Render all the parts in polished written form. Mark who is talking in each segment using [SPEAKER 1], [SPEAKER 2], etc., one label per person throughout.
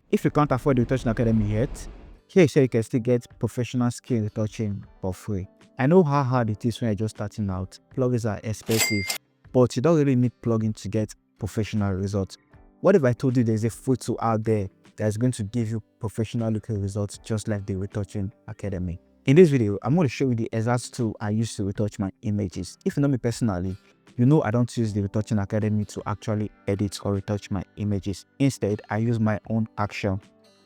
[SPEAKER 1] If you can't afford the Retouching Academy yet, here you can still get professional skill retouching for free. I know how hard it is when you're just starting out. Plugins are expensive, but you don't really need plugins to get professional results. What if I told you there's a free tool out there that's going to give you professional looking results just like the Retouching Academy? In this video, I'm going to show you the exact tool I use to retouch my images. If you know me personally, you know I don't use the Retouching Academy to actually edit or retouch my images. Instead, I use my own action.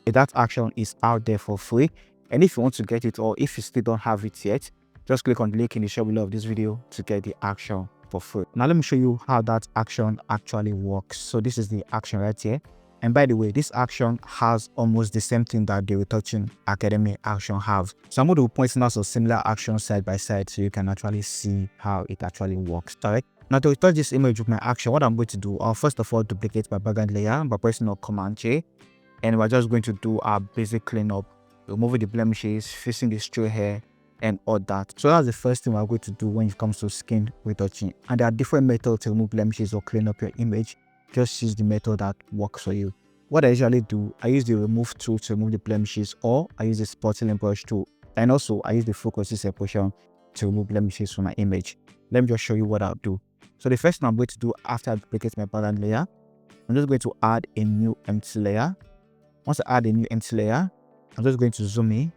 [SPEAKER 1] That action is out there for free, and if you want to get it, or if you still don't have it yet, just click on the link in the show below of this video to get the action for free. Now let me show you how that action actually works. So this is the action right here. And by the way, this action has almost the same thing that the Retouching Academy action have. So I'm going to point out some similar actions side by side so you can actually see how it actually works. Alright. Now to retouch this image with my action, what I'm going to do, I'll first of all duplicate my background layer by pressing on Command J. And we're just going to do our basic cleanup, removing the blemishes, fixing the stray hair, and all that. So that's the first thing we're going to do when it comes to skin retouching. And there are different methods to remove blemishes or clean up your image. Just use the method that works for you. What I usually do, I use the remove tool to remove the blemishes, or I use the spotting brush tool. And also I use the focus separation to remove blemishes from my image. Let me just show you what I'll do. So the first thing I'm going to do after I duplicate my background layer, I'm just going to add a new empty layer. Once I add a new empty layer, I'm just going to zoom in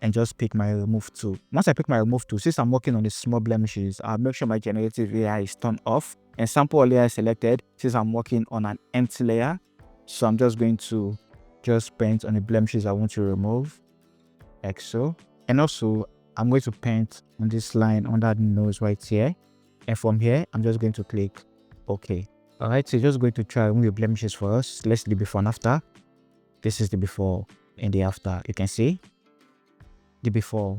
[SPEAKER 1] and just pick my remove tool. Once I pick my remove tool, since I'm working on the small blemishes, I'll make sure my generative AI is turned off and sample layer is selected since I'm working on an empty layer. So I'm just going to paint on the blemishes I want to remove, like so. And also I'm going to paint on this line under the nose right here. And from here, I'm just going to click OK. Alright, so just going to try remove the blemishes for us. Let's do the before and after. This is the before and the after. You can see the before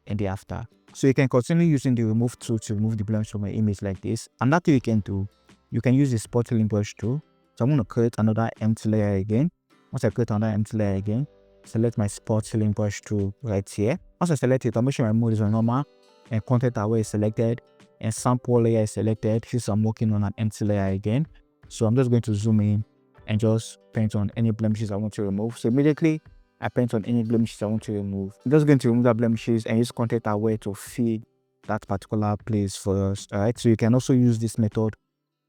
[SPEAKER 1] and the after. So you can continue using the remove tool to remove the blemish from your image like this. Another thing you can do, you can use the spotting brush tool. So I'm going to create another empty layer again. Once I create another empty layer again, select my spotting brush tool right here. Once I select it, I'll make sure my mode is on normal and content array is selected and sample layer is selected since I'm working on an empty layer again. So I'm just going to zoom in and just paint on any blemishes I want to remove. So immediately I paint on any blemishes I want to remove. I'm just going to remove the blemishes and use content aware to feed that particular place for us. Alright, so you can also use this method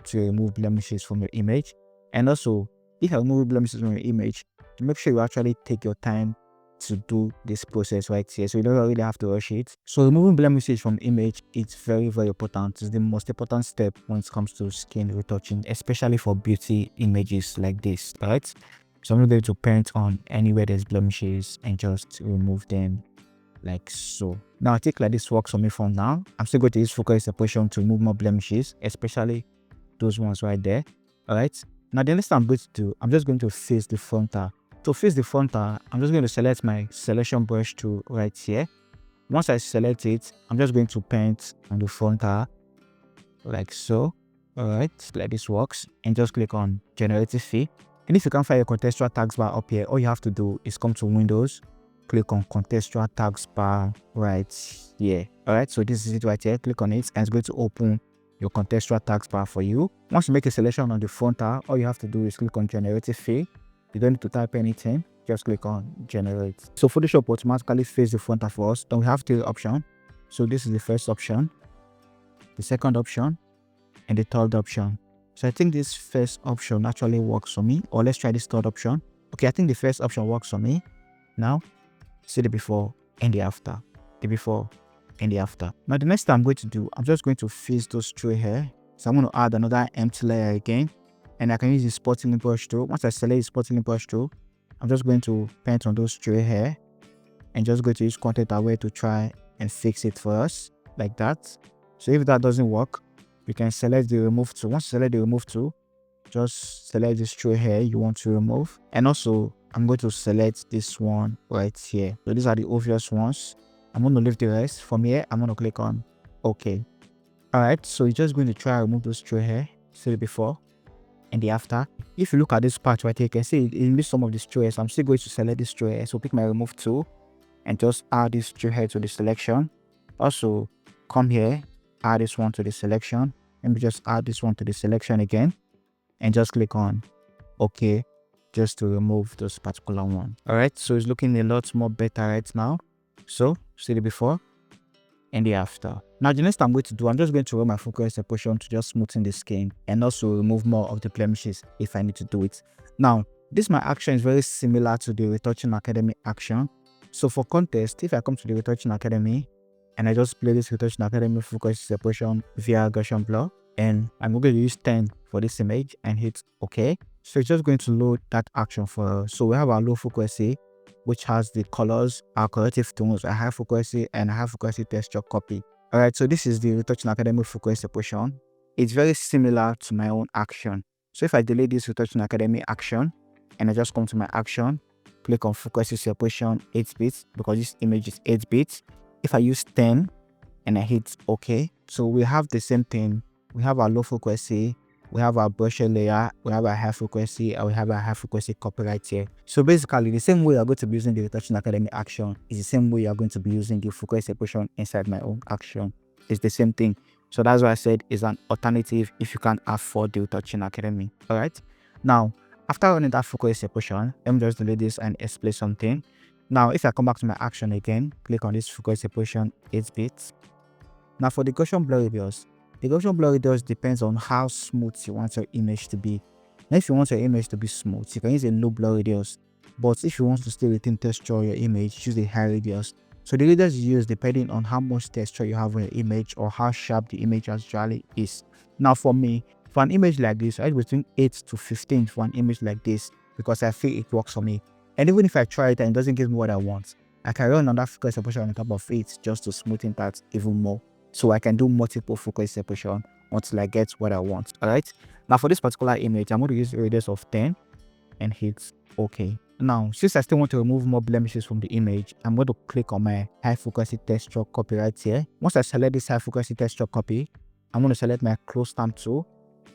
[SPEAKER 1] to remove blemishes from your image. And also, if you remove blemishes from your image, make sure you actually take your time to do this process right here, so you don't really have to rush it. So removing blemishes from image is very important. It's the most important step when it comes to skin retouching, especially for beauty images like this. Right, so I'm going to paint on anywhere there's blemishes and just remove them like so. Now I think like this works for me for now. I'm still going to use focus separation to remove more blemishes, especially those ones right there. All right, now the next thing I'm going to do, I'm just going to face the frontal. To face the frontal, I'm just going to select my selection brush tool right here. Once I select it, I'm just going to paint on the frontal like so. Alright, like this works. And just click on generative fill. And if you can't find your contextual tags bar up here, all you have to do is come to Windows, click on contextual tags bar right here. Alright, so this is it right here. Click on it and it's going to open your contextual tags bar for you. Once you make a selection on the frontal, all you have to do is click on generative fill. You don't need to type anything, just click on generate. So Photoshop automatically face the frontal for us. Then we have three options. So this is the first option, the second option, and the third option. So I think this first option actually works for me. Or let's try this third option. Okay, I think the first option works for me. Now, see the before and the after. The before and the after. Now the next thing I'm going to do, I'm just going to fix those stray hair. So I'm going to add another empty layer again. And I can use the spotting brush tool. Once I select the spotting brush tool, I'm just going to paint on those stray hair and just going to use content aware to try and fix it for us like that. So if that doesn't work, you can select the remove tool. Once you select the remove tool, just select the stray hair you want to remove. And also I'm going to select this one right here. So these are the obvious ones. I'm going to leave the rest. From here, I'm going to click on OK. Alright, so you're just going to try and remove those stray hair. See the before and the after. If you look at this part right here, you can see it missed some of the stray hairs. I'm still going to select this stray hair. So pick my remove tool and just add this stray hair to the selection. Also come here, add this one to the selection. Let me just add this one to the selection again and just click on OK. just to remove those particular one. All right, so it's looking a lot more better right now. So see the before and the after. Now the next I'm going to do, I'm just going to run my focus separation to just smoothen the skin and also remove more of the blemishes if I need to do it. Now this my action is very similar to the Retouching Academy action. So for context, if I come to the Retouching Academy and I just play this Retouching Academy focus separation via Gaussian blur, and I'm going to use 10 for this image and hit OK. So it's just going to load that action for us. So we have our low frequency, which has the colors, our corrective tones, a high frequency and a high frequency texture copy. All right, so this is the Retouching Academy frequency separation. It's very similar to my own action. So if I delete this Retouching Academy action and I just come to my action, click on frequency separation 8 bits because this image is 8 bits. If I use 10 and I hit OK, so we have the same thing. We have our low frequency, we have our brush layer, we have our high frequency, and we have our high frequency copy right here. So basically, the same way you're going to be using the Retouching Academy action is the same way you're going to be using the frequency separation inside my own action. It's the same thing. So that's why I said it's an alternative if you can't afford the Retouching Academy. All right. Now, after running that frequency separation, let me just delete this and explain something. Now, if I come back to my action again, click on this frequency separation 8 bits. Now for the Gaussian blur radius, the Gaussian blur radius depends on how smooth you want your image to be. Now if you want your image to be smooth, you can use a low blur radius. But if you want to still retain texture on your image, use a high radius. So the radius you use depending on how much texture you have on your image or how sharp the image actually is. Now for me, for an image like this, I use between 8 to 15 for an image like this because I feel it works for me. And even if I try it and it doesn't give me what I want, I can run another frequency separation on top of it just to smoothen that even more. So I can do multiple frequency separation until I get what I want. All right. Now for this particular image, I'm going to use a radius of 10 and hit OK. Now, since I still want to remove more blemishes from the image, I'm going to click on my high frequency texture copy right here. Once I select this high frequency texture copy, I'm going to select my close stamp tool.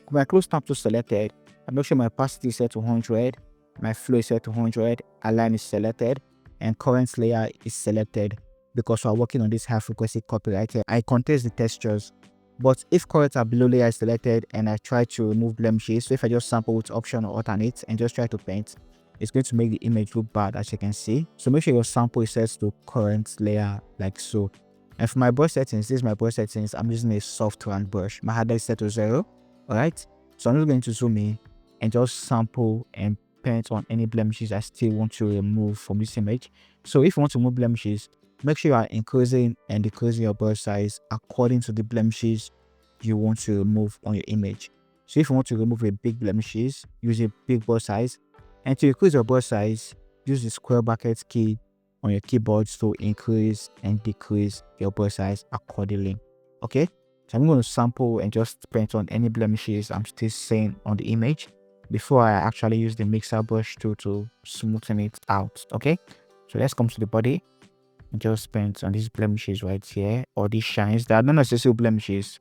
[SPEAKER 1] With my close stamp tool selected, I make sure my opacity is set to 100, my flow is set to 100, align is selected, and current layer is selected. Because we're working on this high frequency copy right here, I contest the textures. But if currents are below layer is selected and I try to remove blemishes, so if I just sample with option or alternate and just try to paint, it's going to make the image look bad, as you can see. So make sure your sample is set to current layer like so. And for my brush settings, this is my brush settings. I'm using a soft round brush. My hardness is set to 0. All right. So I'm just going to zoom in and just sample and paint on any blemishes I still want to remove from this image. So if you want to remove blemishes, make sure you are increasing and decreasing your brush size according to the blemishes you want to remove on your image. So if you want to remove a big blemishes, use a big brush size. And to increase your brush size, use the square bracket key on your keyboard to increase and decrease your brush size accordingly. Okay, so I'm going to sample and just paint on any blemishes I'm still seeing on the image before I actually use the mixer brush tool to smoothen it out. Okay, so let's come to the body. Just paint on these blemishes right here, or these shines. They are not necessarily blemishes,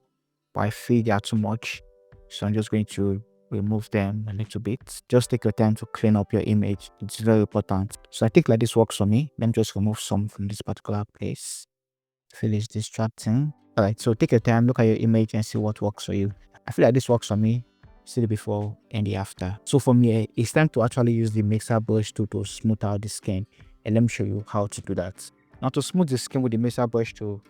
[SPEAKER 1] but I feel they are too much, so I'm just going to remove them a little bit. Just take your time to clean up your image. It's very important. So I think like this works for me. Let me just remove some from this particular place. Feel it's distracting. All right, so take your time, look at your image and see what works for you. I feel like this works for me. See the before and the after. So for me, it's time to actually use the mixer brush tool to smooth out the skin, and let me show you how to do that. Now to smooth the skin with the mixer brush tool,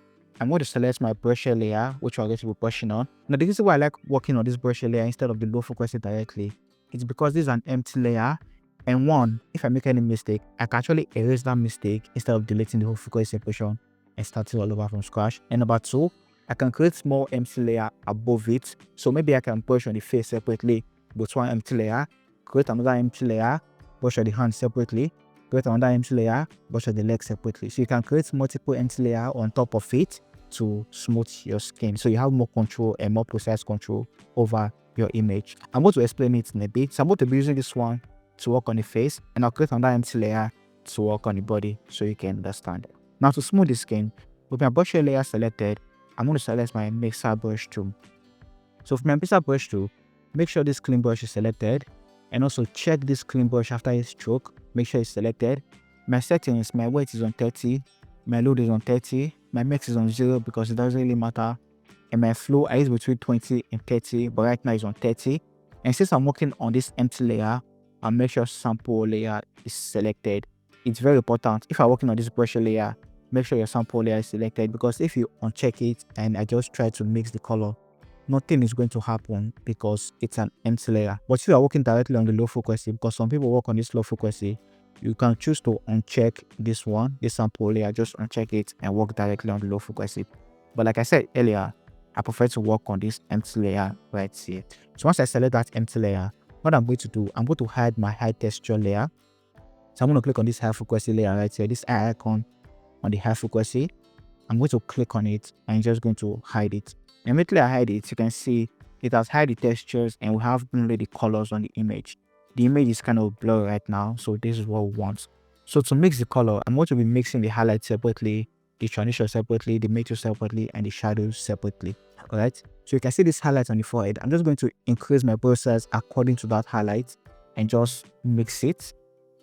[SPEAKER 1] I'm going to select my brush layer, which I'm going to be brushing on. Now the reason why I like working on this brush layer instead of the low frequency directly, it's because this is an empty layer. And one, if I make any mistake, I can actually erase that mistake instead of deleting the whole frequency separation and start it all over from scratch. And number two, I can create small empty layer above it. So maybe I can brush on the face separately with one empty layer, create another empty layer, brush on the hand separately, create another empty layer, brush on the leg separately. So you can create multiple empty layers on top of it to smooth your skin. So you have more control and more precise control over your image. I'm going to explain it in a bit. So I'm going to be using this one to work on the face, and I'll create another empty layer to work on the body so you can understand it. Now to smooth the skin, with my brush layer selected, I'm going to select my mixer brush tool. So for my mixer brush tool, make sure this clean brush is selected, and also check this clean brush after each stroke. Make sure it's selected. My settings, my weight is on 30, my load is on 30, my mix is on 0 because it doesn't really matter, and my flow is between 20 and 30, but right now it's on 30. And since I'm working on this empty layer, and make sure sample layer is selected. It's very important. If you're working on this brush layer, make sure your sample layer is selected, because if you uncheck it and I just try to mix the color, nothing is going to happen because it's an empty layer. But if you are working directly on the low frequency, because some people work on this low frequency, you can choose to uncheck this one, this sample layer, just uncheck it and work directly on the low frequency. But like I said earlier, I prefer to work on this empty layer right here. So once I select that empty layer, what I'm going to do, I'm going to hide my high texture layer. So I'm going to click on this high frequency layer right here, this eye icon on the high frequency. I'm going to click on it and I'm just going to hide it. Immediately I hide it, you can see it has hide the textures and we have only the colors on the image. The image is kind of blurry right now, so this is what we want. So to mix the color, I'm going to be mixing the highlight separately, the transition separately, the matrix separately, and the shadows separately. Alright, so you can see this highlight on the forehead. I'm just going to increase my brush size according to that highlight and just mix it,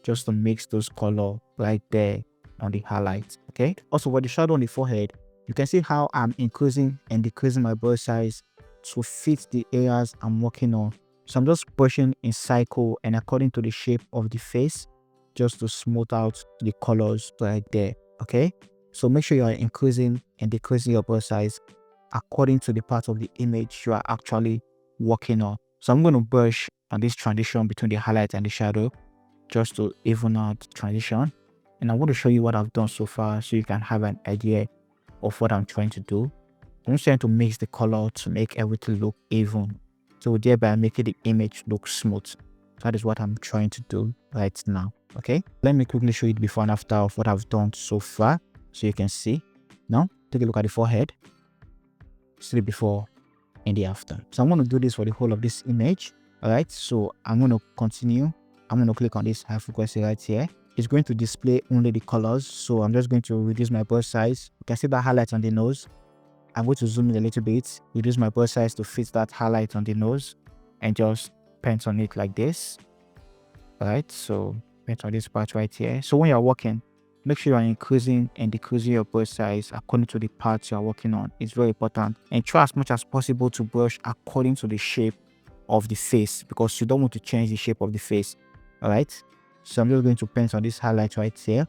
[SPEAKER 1] just to mix those color right there on the highlight. Okay, also for the shadow on the forehead, you can see how I'm increasing and decreasing my brush size to fit the areas I'm working on. So I'm just brushing in cycle and according to the shape of the face, just to smooth out the colors right there. Okay, so make sure you are increasing and decreasing your brush size according to the part of the image you are actually working on. So I'm going to brush on this transition between the highlight and the shadow just to even out the transition. And I want to show you what I've done so far so you can have an idea of what I'm trying to do. I'm just trying to mix the color to make everything look even, so thereby making the image look smooth. So that is what I'm trying to do right now. Okay, let me quickly show you the before and after of what I've done so far so you can see. Now take a look at the forehead, see the before and the after. So I'm going to do this for the whole of this image. All right, so I'm going to continue. I'm going to click on this high frequency right here. It's going to display only the colors, so I'm just going to reduce my brush size. You can see that highlight on the nose. I'm going to zoom in a little bit, reduce my brush size to fit that highlight on the nose, and just paint on it like this. All right, so paint on this part right here. So when you're working, make sure you're increasing and decreasing your brush size according to the parts you're working on. It's very important, and try as much as possible to brush according to the shape of the face, because you don't want to change the shape of the face. All right, so I'm just going to paint on this highlight right here,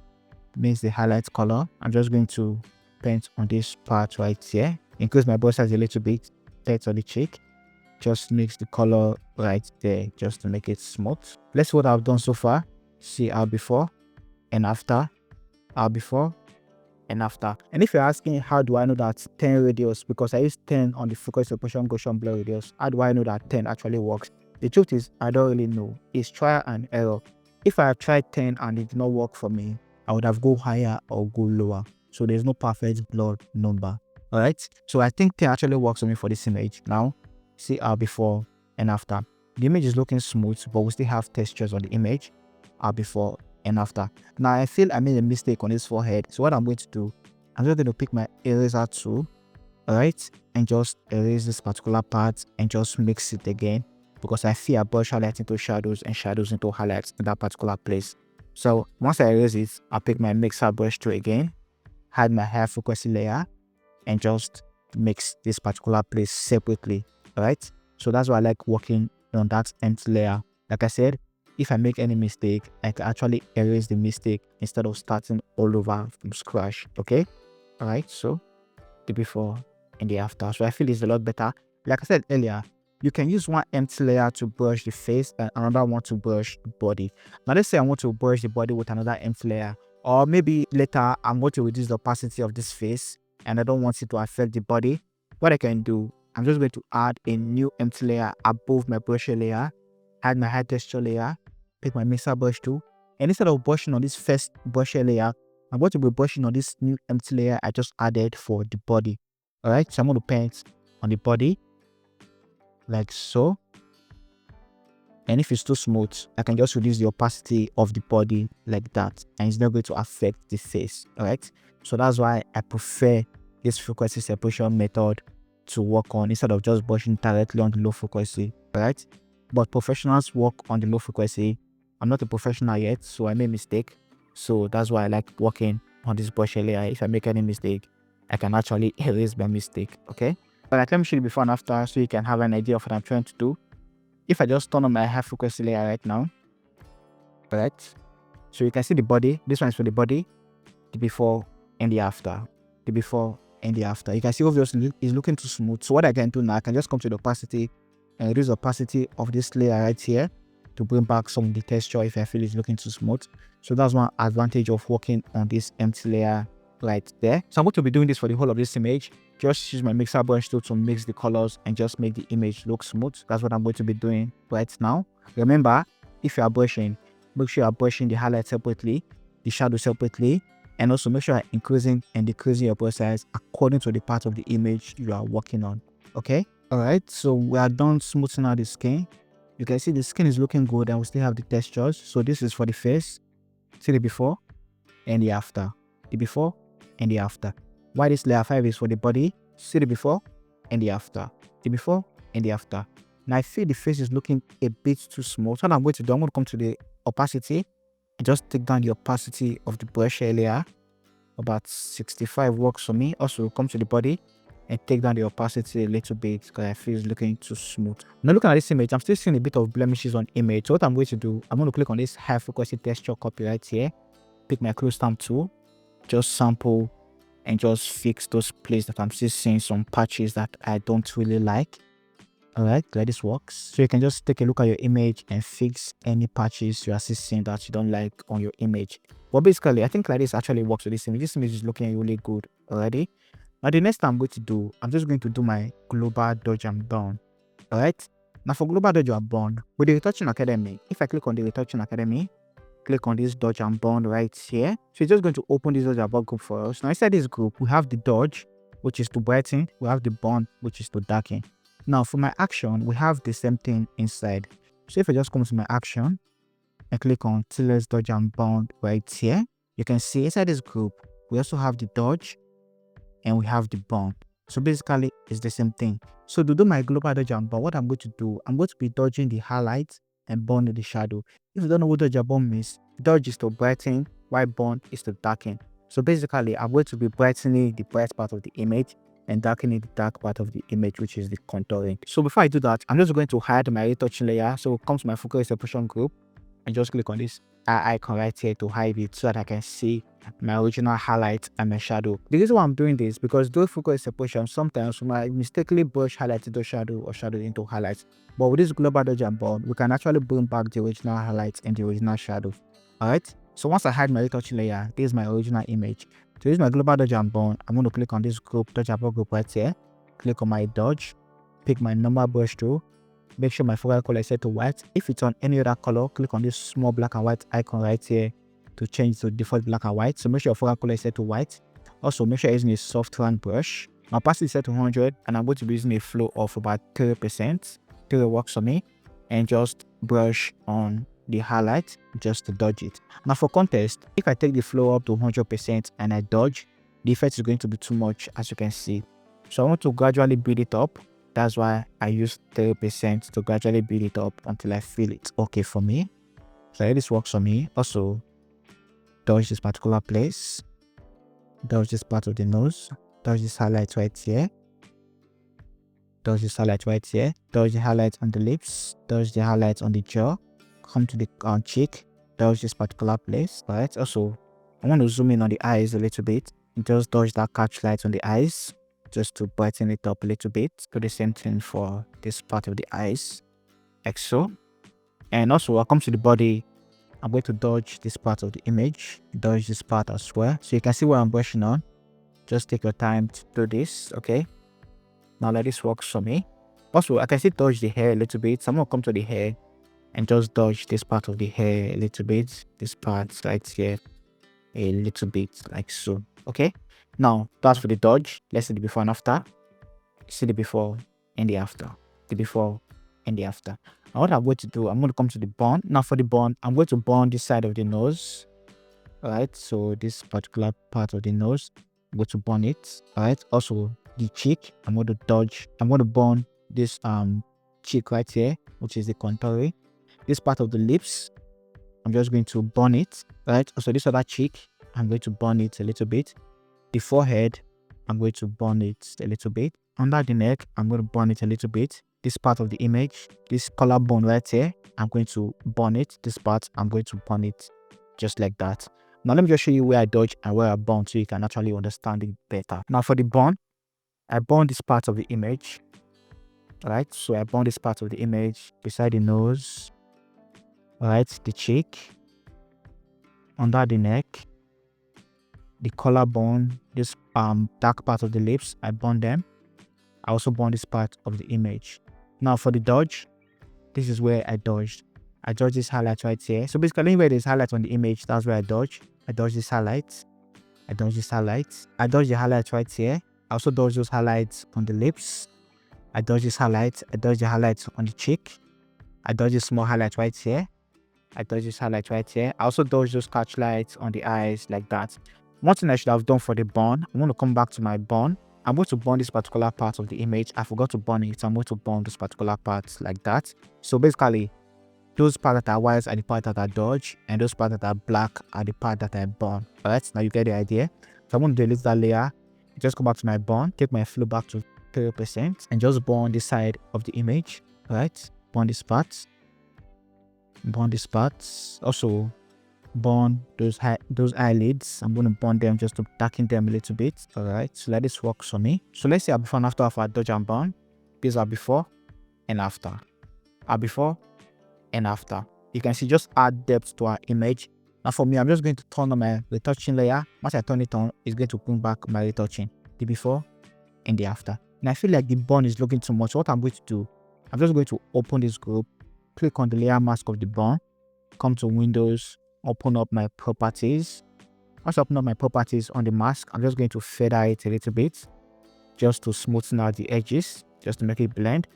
[SPEAKER 1] mix the highlight color. I'm just going to paint on this part right here, increase my brush size a little bit, paint on the cheek, just mix the color right there just to make it smooth. Let's see what I've done so far. See our before and after, our before and after. And if you're asking how do I know that 10 radius, because I use 10 on the focus separation gaussian blur radius, how do I know that 10 actually works? The truth is I don't really know. It's trial and error. If I have tried 10 and it did not work for me, I would have go higher or go lower. So there's no perfect blur number. All right, so I think 10 actually works for me for this image. Now see our before and after. The image is looking smooth, but we still have textures on the image. Our before and after. Now I feel I made a mistake on this forehead, so what I'm going to do, I'm just going to pick my eraser tool, all right, and just erase this particular part and just mix it again, because I feel I brush highlights into shadows and shadows into highlights in that particular place. So once I erase it, I'll pick my mixer brush tool again, hide my high frequency layer, and just mix this particular place separately. All right, so that's why I like working on that empty layer. Like I said, if I make any mistake, I can actually erase the mistake instead of starting all over from scratch. Okay, all right, so the before and the after. So I feel it's a lot better. Like I said earlier, you can use one empty layer to brush the face and another one to brush the body. Now let's say I want to brush the body with another empty layer, or maybe later I'm going to reduce the opacity of this face and I don't want it to affect the body. What I can do, I'm just going to add a new empty layer above my brush layer, add my high texture layer, pick my mixer brush tool, and instead of brushing on this first brush layer, I'm going to be brushing on this new empty layer I just added for the body. All right, so I'm going to paint on the body like so. And if it's too smooth, I can just reduce the opacity of the body like that, and it's not going to affect the face. All right, so that's why I prefer this frequency separation method to work on instead of just brushing directly on the low frequency. All right, but professionals work on the low frequency. I'm not a professional yet, so I made a mistake. So that's why I like working on this brush layer. If I make any mistake, I can actually erase my mistake. Okay, but let me show you before and after so you can have an idea of what I'm trying to do. If I just turn on my high frequency layer right now, right? So you can see the body. This one is for the body, the before and the after, the before and the after. You can see obviously it's looking too smooth. So what I can do now, I can just come to the opacity and reduce the opacity of this layer right here to bring back some of the texture if I feel it's looking too smooth. So that's one advantage of working on this empty layer right there. So I'm going to be doing this for the whole of this image. Just use my mixer brush tool to mix the colors and just make the image look smooth. That's what I'm going to be doing right now. Remember, if you are brushing, make sure you are brushing the highlight separately, the shadow separately, and also make sure you're increasing and decreasing your brush size according to the part of the image you are working on. Okay? Alright, so we are done smoothing out the skin. You can see the skin is looking good and we still have the textures. So this is for the face. See the before and the after. The before and the after. Why this layer 5 is for the body. See the before and the after. The before and the after. Now I feel the face is looking a bit too small. So what I'm going to do, I'm going to come to the opacity and just take down the opacity of the brush layer. About 65 works for me. Also come to the body and take down the opacity a little bit because I feel it's looking too smooth. Now looking at this image, I'm still seeing a bit of blemishes on image. So what I'm going to do, I'm going to click on this high frequency texture copy right here. Pick my close stamp tool, just sample and just fix those places that I'm still seeing some patches that I don't really like. Alright, glad this works. So you can just take a look at your image and fix any patches you are still seeing that you don't like on your image. But basically, I think like this actually works with this image. This image is looking really good already. Now the next thing I'm going to do, I'm just going to do my global dodge and burn. Alright, now for global dodge and burn, with the Retouching Academy, if I click on the Retouching Academy, click on this dodge and burn right here. So it's just going to open this dodge and burn group for us. Now inside this group, we have the dodge, which is to brighten, we have the burn, which is to darken. Now for my action, we have the same thing inside. So if I just come to my action and click on Teelens dodge and burn right here, you can see inside this group, we also have the dodge and we have the burn. So basically, it's the same thing. So to do my global dodge and burn, what I'm going to do, I'm going to be dodging the highlight and burning the shadow. If you don't know what dodge and burn means, dodge is to brighten, while burn is to darken. So basically, I'm going to be brightening the bright part of the image and darkening the dark part of the image, which is the contouring. So before I do that, I'm just going to hide my retouching layer. So come to my focus separation group and just click on this eye icon right here to hide it so that I can see my original highlight and my shadow. The reason why I'm doing this because those focus separation, sometimes we might mistakenly brush highlight into shadow or shadow into highlights. But with this global dodge and burn, we can actually bring back the original highlights and the original shadow. Alright, so once I hide my retouching layer, this is my original image. To use my global dodge and burn, I'm going to click on this group, dodge and burn group right here. Click on my dodge, pick my normal brush tool, make sure my focal color is set to white. If it's on any other color, click on this small black and white icon right here to change to default black and white. So make sure your focal color is set to white. Also make sure you're using a soft round brush. My opacity is set to 100 and I'm going to be using a flow of about 3%. 3 works for me. And just brush on the highlight just to dodge it. Now for context, if I take the flow up to 100% and I dodge, the effect is going to be too much, as you can see. So I want to gradually build it up. That's why I use 30% to gradually build it up until I feel it's okay for me. So this works for me. Also, dodge this particular place, dodge this part of the nose, dodge this highlight right here, dodge this highlight right here, dodge the highlight on the lips, dodge the highlight on the jaw, come to the cheek, dodge this particular place. Right. Also, I want to zoom in on the eyes a little bit and just dodge that catch light on the eyes just to brighten it up a little bit. Do the same thing for this part of the eyes, like so. And also, I'll come to the body. I'm going to dodge this part of the image, dodge this part as well. So you can see what I'm brushing on. Just take your time to do this, okay? Now let this work for me. Also, I can still dodge the hair a little bit. So I'm going to come to the hair and just dodge this part of the hair a little bit. This part right here a little bit, like so, okay? Now, that's for the dodge. Let's see the before and after. See the before and the after. The before and the after. Now what I'm going to do, I'm going to come to the burn. Now for the burn, I'm going to burn this side of the nose. Alright, so this particular part of the nose, I'm going to burn it. Alright, also the cheek, I'm going to burn this cheek right here, which is the contouring. This part of the lips, I'm just going to burn it. Right, also this other cheek, I'm going to burn it a little bit. The forehead, I'm going to burn it a little bit. Under the neck, I'm going to burn it a little bit. this part of the image, this collarbone right here, I'm going to burn it. This part, I'm going to burn it just like that. Now, let me just show you where I dodge and where I burn so you can actually understand it better. Now, for the burn, I burn this part of the image. Alright, so I burn this part of the image beside the nose, alright, the cheek, under the neck, the collarbone, this dark part of the lips, I burn them. I also burn this part of the image. Now for the dodge, this is where I dodged. I dodge this highlight right here. So basically anywhere there's highlight on the image, that's where I dodge. I dodge this highlight. I dodge this highlight. I dodge the highlight right here. I also dodge those highlights on the lips. I dodge this highlight. I dodge the highlights on the cheek. I dodge this small highlight right here. I dodge this highlight right here. I also dodge those catch lights on the eyes like that. One thing I should have done for the burn, I'm going to come back to my burn. I'm going to burn this particular part of the image. I forgot to burn it, so I'm going to burn this particular part like that. So basically, those parts that are white are the part that I dodge, and those parts that are black are the part that I burn. Alright, now you get the idea. So I'm going to delete that layer. Just go back to my burn, take my flow back to 0%, and just burn this side of the image. Alright, burn this part. Burn this part. Also, burn those eyelids. I'm going to burn them just to darken them a little bit. Alright, so let this work for me. So let's see our before and after of our dodge and burn. These are before and after. Our before and after. You can see just add depth to our image. Now for me, I'm just going to turn on my retouching layer. Once I turn it on, it's going to bring back my retouching. The before and the after. And I feel like the burn is looking too much. So what I'm going to do, I'm just going to open this group, click on the layer mask of the burn, come to Windows, open up my properties. Once I open up my properties on the mask, I'm just going to feather it a little bit just to smoothen out the edges, just to make it blend.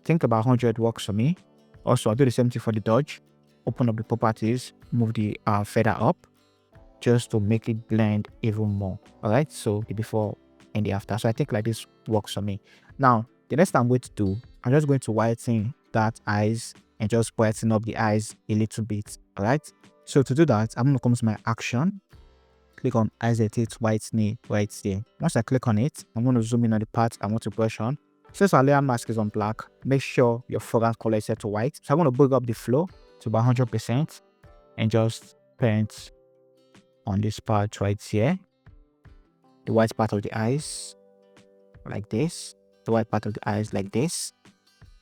[SPEAKER 1] Think about 100 works for me. Also, I'll do the same thing for the dodge. Open up the properties, move the feather up just to make it blend even more. Alright, so the before and the after. So I think like this works for me. Now, the next thing I'm going to do, I'm just going to whiten that eyes and just brighten up the eyes a little bit. Alright, so to do that, I'm going to come to my action, click on eyes and teeth whitening right there. Once I click on it, I'm going to zoom in on the part I want to brush on. Since our layer mask is on black, make sure your foreground color is set to white. So I'm going to bring up the flow to about 100% and just paint on this part right here, the white part of the eyes like this, the white part of the eyes like this.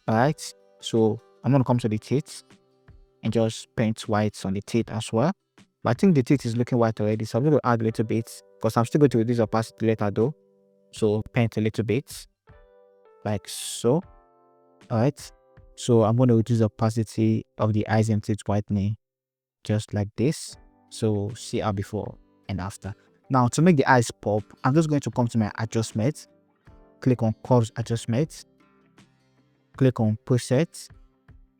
[SPEAKER 1] Alright, so I'm going to come to the teeth and just paint white on the teeth as well. But I think the teeth is looking white already, so I'm going to add a little bit because I'm still going to reduce opacity later though. So paint a little bit like so. Alright, so I'm going to reduce the opacity of the eyes and teeth whitening just like this. So see our before and after. Now to make the eyes pop, I'm just going to come to my adjustment, click on curves adjustment, click on presets,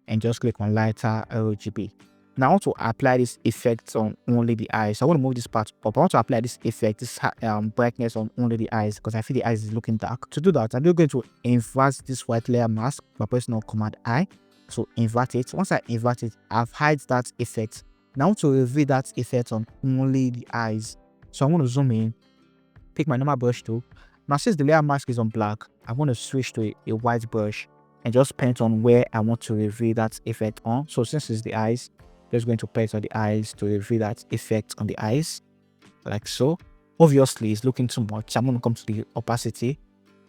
[SPEAKER 1] and just click on lighter RGB. Now I want to apply this effect on only the eyes. So I want to move this part up. I want to apply this effect, this brightness on only the eyes because I feel the eyes is looking dark. To do that, I'm just going to invert this white layer mask by pressing on Command I. So invert it. Once I invert it, I've hide that effect. Now I want to reveal that effect on only the eyes. So I'm going to zoom in, pick my normal brush tool. Now since the layer mask is on black, I'm going to switch to a white brush and just paint on where I want to reveal that effect on. So since it's the eyes, just going to paint on the eyes to reveal that effect on the eyes like so. Obviously it's looking too much. I'm going to come to the opacity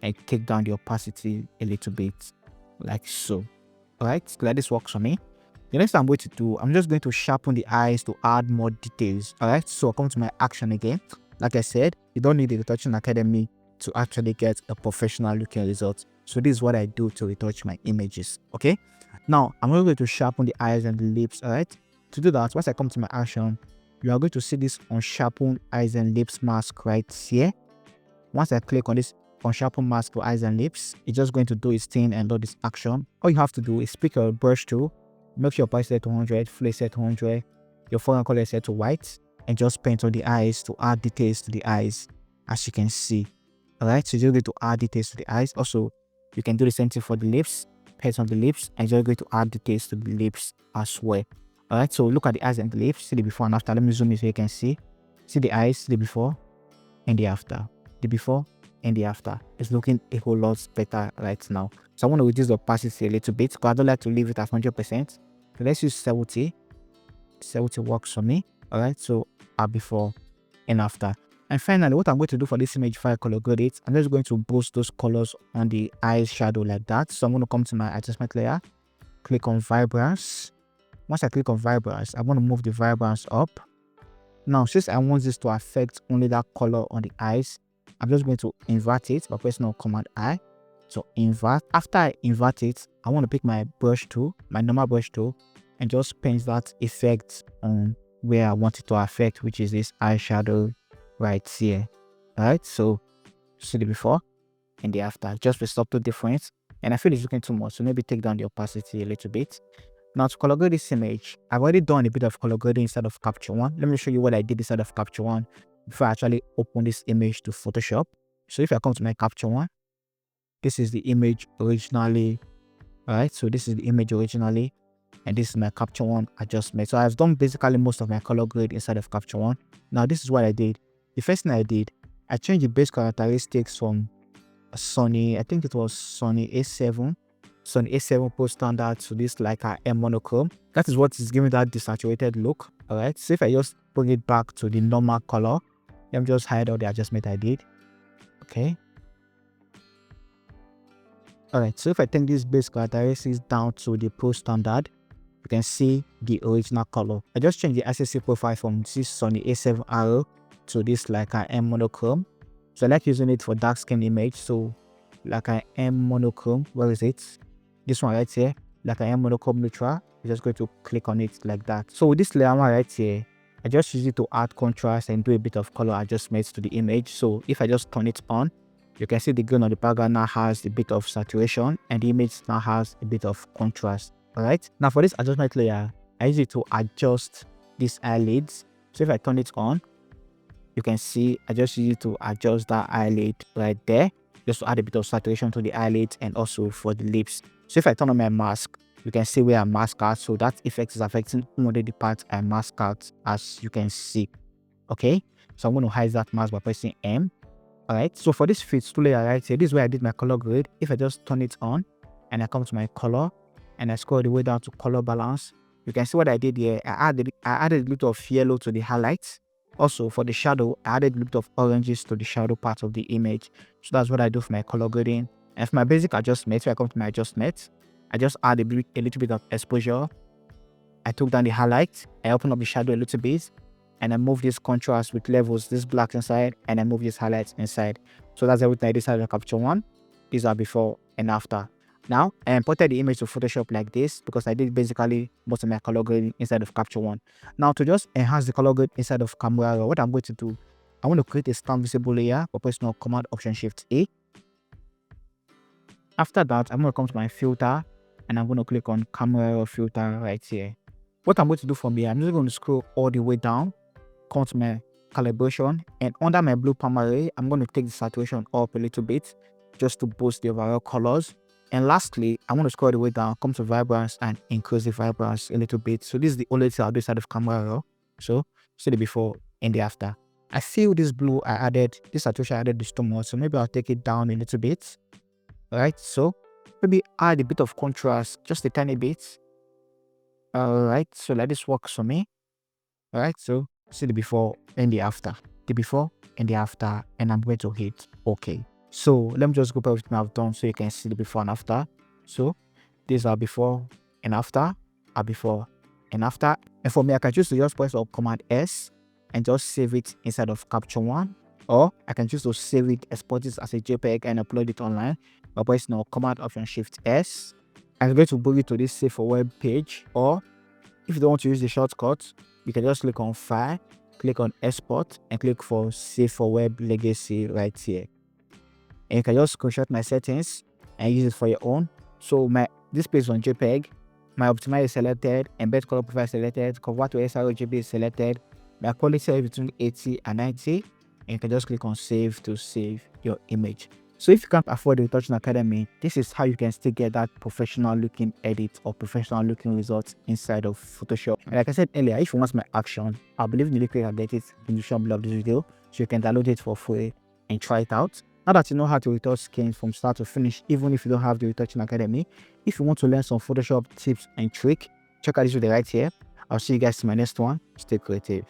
[SPEAKER 1] and take down the opacity a little bit like so. Alright, glad this works for me. The next thing I'm going to do, I'm just going to sharpen the eyes to add more details. Alright, so I'll come to my action again. Like I said, you don't need the Retouching Academy to actually get a professional looking result. So this is what I do to retouch my images. Okay, now I'm going to sharpen the eyes and the lips. Alright, to do that, once I come to my action, you are going to see this unsharpen eyes and lips mask right here. Once I click on this unsharpen mask for eyes and lips, it's just going to do its thing and load this action. All you have to do is pick your brush tool, make sure your opacity set to 100, flow set to 100, your foreground color is set to white, and just paint on the eyes to add details to the eyes, as you can see. Alright, so you're going to add details to the eyes. Also, you can do the same thing for the lips, paint on the lips, and you're going to add details to the lips as well. Alright, so look at the eyes and the lips, see the before and after. Let me zoom in so you can see. See the eyes, the before and the after. The before and the after. It's looking a whole lot better right now. So I want to reduce the opacity a little bit because I don't like to leave it at 100%. So let's use 70. 70 works for me. Alright, so before and after. And finally, what I'm going to do for this image, if I color grade it, I'm just going to boost those colors on the eyes shadow like that. So I'm going to come to my adjustment layer, click on vibrance. Once I click on vibrance, I'm going to move the vibrance up. Now, since I want this to affect only that color on the eyes, I'm just going to invert it by pressing on Command I. So invert. After I invert it, I want to pick my brush tool, my normal brush tool, and just paint that effect on where I want it to affect, which is this eyeshadow right here. Alright, so see the before and the after, just with subtle difference. And I feel it's looking too much, so maybe take down the opacity a little bit. Now to color grade this image, I've already done a bit of color grading inside of Capture One. Let me show you what I did inside of Capture One before I actually open this image to Photoshop. So if I come to my Capture One, this is the image originally. Alright, so this is the image originally, and this is my Capture One adjustment. So I've done basically most of my color grade inside of Capture One. Now this is what I did. The first thing I did, I changed the base characteristics from Sony, I think it was Sony A7 Pro Standard to this like a M monochrome. That is what is giving that desaturated look. Alright, so if I just bring it back to the normal color, let me just hide all the adjustment I did. Okay. Alright, so if I take this base characteristics down to the Pro Standard, you can see the original color. I just changed the ICC profile from this Sony A7 Arrow to this like an M monochrome. So I like using it for dark skin image. So like an M monochrome, where is it? This one right here, like an M monochrome neutral. You're just going to click on it like that. So with this layer right here, I just use it to add contrast and do a bit of color adjustments to the image. So if I just turn it on, you can see the grain on the background now has a bit of saturation and the image now has a bit of contrast. Alright, now for this adjustment layer, I use it to adjust these eyelids. So if I turn it on, you can see I just use it to adjust that eyelid right there, just to add a bit of saturation to the eyelid and also for the lips. So if I turn on my mask, you can see where I mask out. So that effect is affecting only the part I mask out, as you can see. Okay, so I'm going to hide that mask by pressing M. Alright, so for this fit tool layer right here, this is where I did my color grade. If I just turn it on and I come to my color and I scroll the way down to color balance, you can see what I did here. I added a little of yellow to the highlights. Also for the shadow, I added a little of oranges to the shadow part of the image. So that's what I do for my color grading. And for my basic adjustments, if I come to my adjustments, I just add a little bit of exposure. I took down the highlight, I opened up the shadow a little bit, and I move this contrast with levels, this black inside, and I move this highlights inside. So that's everything I decided to Capture One. These are before and after. Now, I imported the image to Photoshop like this because I did basically most of my color grading inside of Capture One. Now, to just enhance the color grade inside of Camera Raw, what I'm going to do, I want to create a stamp visible layer by pressing on Command Option Shift A. After that, I'm going to come to my filter and I'm going to click on Camera Raw filter right here. What I'm going to do from here, I'm just going to scroll all the way down, come to my calibration, and under my blue palm array, I'm going to take the saturation up a little bit just to boost the overall colors. And lastly, I want to scroll the way down, come to vibrance and increase the vibrance a little bit. So this is the only thing I'll do inside of Camera Raw. So see the before and the after. I feel this blue I added, this saturation I added is too much, so maybe I'll take it down a little bit. Alright, so maybe add a bit of contrast, just a tiny bit. Alright, so like this works for me. Alright, so see the before and the after. The before and the after, and I'm going to hit OK. So let me just go over everything I've done so you can see the before and after. So these are before and after, are before and after. And for me, I can choose to just press on Command S and just save it inside of Capture One, or I can choose to save it, export it as a JPEG and upload it online by pressing on Command Option Shift S. I'm going to bring it to this Save for Web page, or if you don't want to use the shortcut, you can just click on File, click on Export, and click for Save for Web Legacy right here. And you can just screenshot my settings and use it for your own. So this page is on JPEG, my optimize is selected, embed color profile selected, convert to sRGB is selected, my quality is between 80 and 90, and you can just click on Save to save your image. So if you can't afford the Retouching Academy, this is how you can still get that professional looking edit or professional looking results inside of Photoshop. And like I said earlier, if you want my action, I believe in the link I'll get it in the description below of this video, so you can download it for free and try it out. Now that you know how to retouch skins from start to finish, even if you don't have the Retouching Academy, if you want to learn some Photoshop tips and tricks, check out this video right here. I'll see you guys in my next one. Stay creative.